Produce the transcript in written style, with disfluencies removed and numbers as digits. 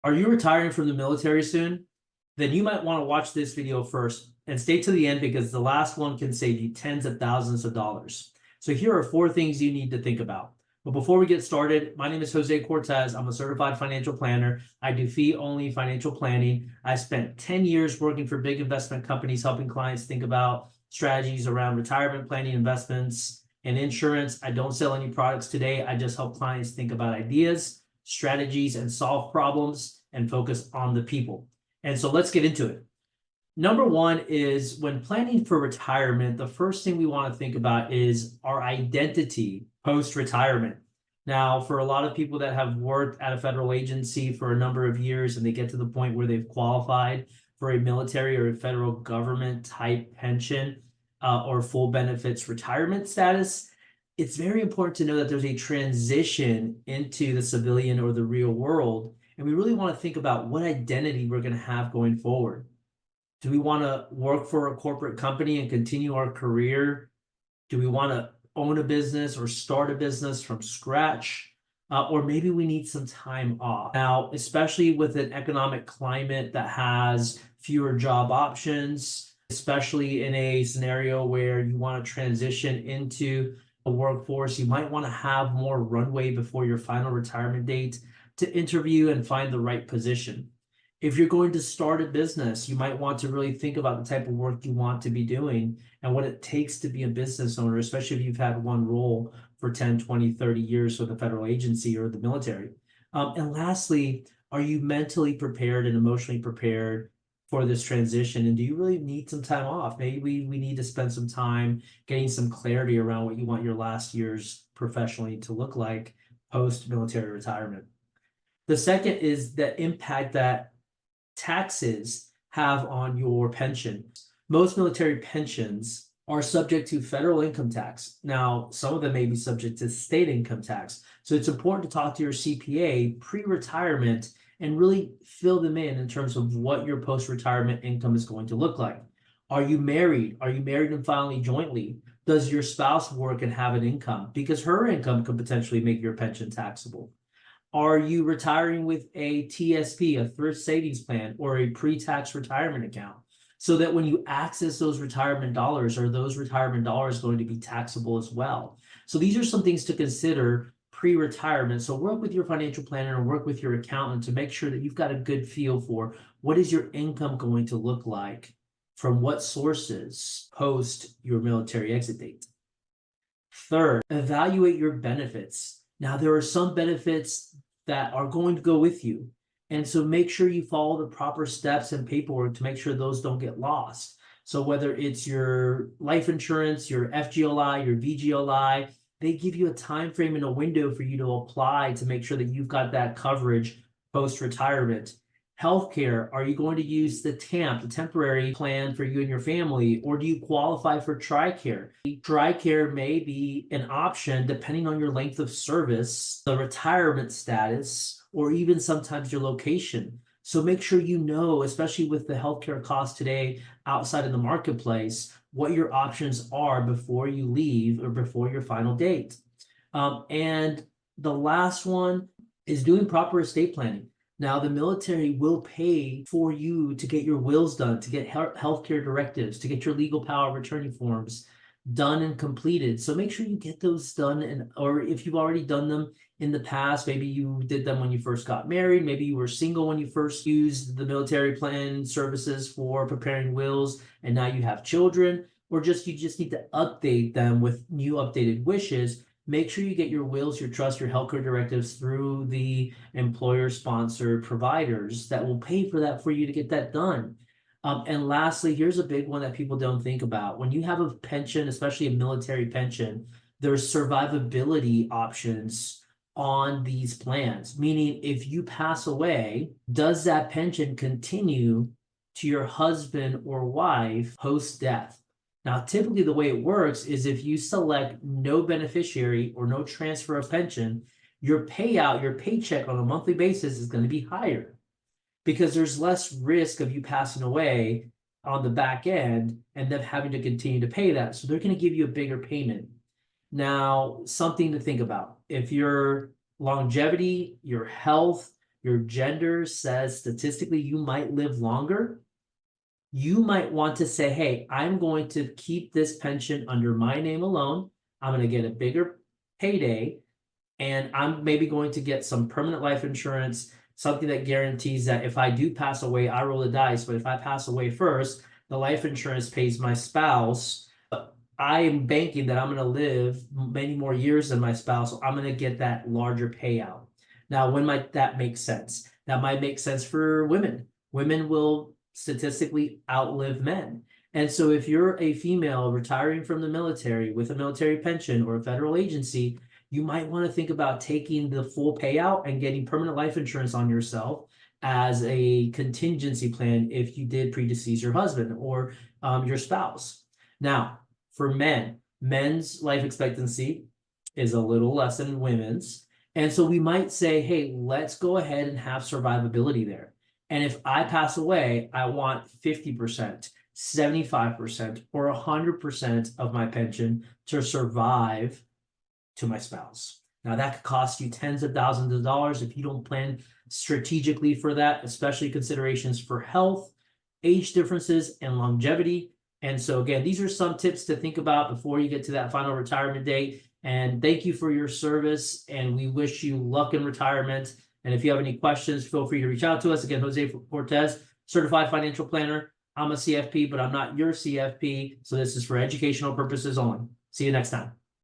Are you retiring from the military soon? Then you might want to watch this video first and stay to the end because the last one can save you tens of thousands of dollars. So here are 4 things you need to think about. But before we get started, my name is Jose Cortes. I'm a certified financial planner. I do fee-only financial planning. I spent 10 years working for big investment companies, helping clients think about strategies around retirement planning, investments, and insurance. I don't sell any products today. I just help clients think about ideas, strategies, and solve problems and focus on the people. And so let's get into it. Number one is when planning for retirement, the first thing we want to think about is our identity post-retirement. Now, for a lot of people that have worked at a federal agency for a number of years and they get to the point where they've qualified for a military or a federal government type pension or full benefits retirement status, it's very important to know that there's a transition into the civilian or the real world. And we really want to think about what identity we're going to have going forward. Do we want to work for a corporate company and continue our career? Do we want to own a business or start a business from scratch? Or maybe we need some time off. Now, especially with an economic climate that has fewer job options, especially in a scenario where you want to transition into a workforce, you might want to have more runway before your final retirement date to interview and find the right position. If you're going to start a business, you might want to really think about the type of work you want to be doing and what it takes to be a business owner, especially if you've had one role for 10, 20, 30 years with a federal agency or the military. And lastly, are you mentally prepared and emotionally prepared for this transition? And do you really need some time off? Maybe we need to spend some time getting some clarity around what you want your last years professionally to look like post-military retirement. The second is the impact that taxes have on your pension. Most military pensions are subject to federal income tax. Now, some of them may be subject to state income tax. So it's important to talk to your CPA pre-retirement and really fill them in terms of what your post-retirement income is going to look like. Are you married? Are you married and filing jointly? Does your spouse work and have an income? Because her income could potentially make your pension taxable. Are you retiring with a TSP, a thrift savings plan, or a pre-tax retirement account? So that when you access those retirement dollars, are those retirement dollars going to be taxable as well? So these are some things to consider pre-retirement. So work with your financial planner and work with your accountant to make sure that you've got a good feel for what is your income going to look like from what sources post your military exit date. Third, evaluate your benefits. Now, there are some benefits that are going to go with you. And so make sure you follow the proper steps and paperwork to make sure those don't get lost. So whether it's your life insurance, your FGLI, your VGLI, they give you a time frame and a window for you to apply to make sure that you've got that coverage post-retirement. Healthcare, are you going to use the TAMP, the temporary plan for you and your family, or do you qualify for TRICARE? TRICARE may be an option depending on your length of service, the retirement status, or even sometimes your location. So make sure you know, especially with the healthcare costs today outside of the marketplace, what your options are before you leave or before your final date. And the last one is doing proper estate planning. Now, the military will pay for you to get your wills done, to get healthcare directives, to get your legal power of attorney forms done and completed. So make sure you get those done, and or if you've already done them in the past, maybe you did them when you first got married, maybe you were single when you first used the military plan services for preparing wills, and now you have children, or you just need to update them with new updated wishes. Make sure you get your wills, your trust, your healthcare directives through the employer-sponsored providers that will pay for that for you to get that done. And lastly, here's a big one that people don't think about. When you have a pension, especially a military pension, there's survivability options on these plans, meaning if you pass away, does that pension continue to your husband or wife post-death? Now, typically the way it works is if you select no beneficiary or no transfer of pension, your payout, your paycheck on a monthly basis is going to be higher because there's less risk of you passing away on the back end and them having to continue to pay that. So they're going to give you a bigger payment. Now, something to think about. If your longevity, your health, your gender says statistically you might live longer, you might want to say, hey, I'm going to keep this pension under my name alone. I'm going to get a bigger payday, and I'm maybe going to get some permanent life insurance, something that guarantees that if I do pass away, I roll the dice, but if I pass away first, the life insurance pays my spouse. I am banking that I'm going to live many more years than my spouse, so I'm going to get that larger payout. Now, when might that make sense? That might make sense for women. Women will statistically outlive men. And so if you're a female retiring from the military with a military pension or a federal agency, you might want to think about taking the full payout and getting permanent life insurance on yourself as a contingency plan if you did predecease your husband or your spouse. Now, for men, men's life expectancy is a little less than women's. And so we might say, hey, let's go ahead and have survivability there. And if I pass away, I want 50%, 75%, or 100% of my pension to survive to my spouse. Now that could cost you tens of thousands of dollars if you don't plan strategically for that, especially considerations for health, age differences, and longevity. And so again, these are some tips to think about before you get to that final retirement date. And thank you for your service, and we wish you luck in retirement. And if you have any questions, feel free to reach out to us. Again, Jose Cortes, certified financial planner. I'm a CFP, but I'm not your CFP. So this is for educational purposes only. See you next time.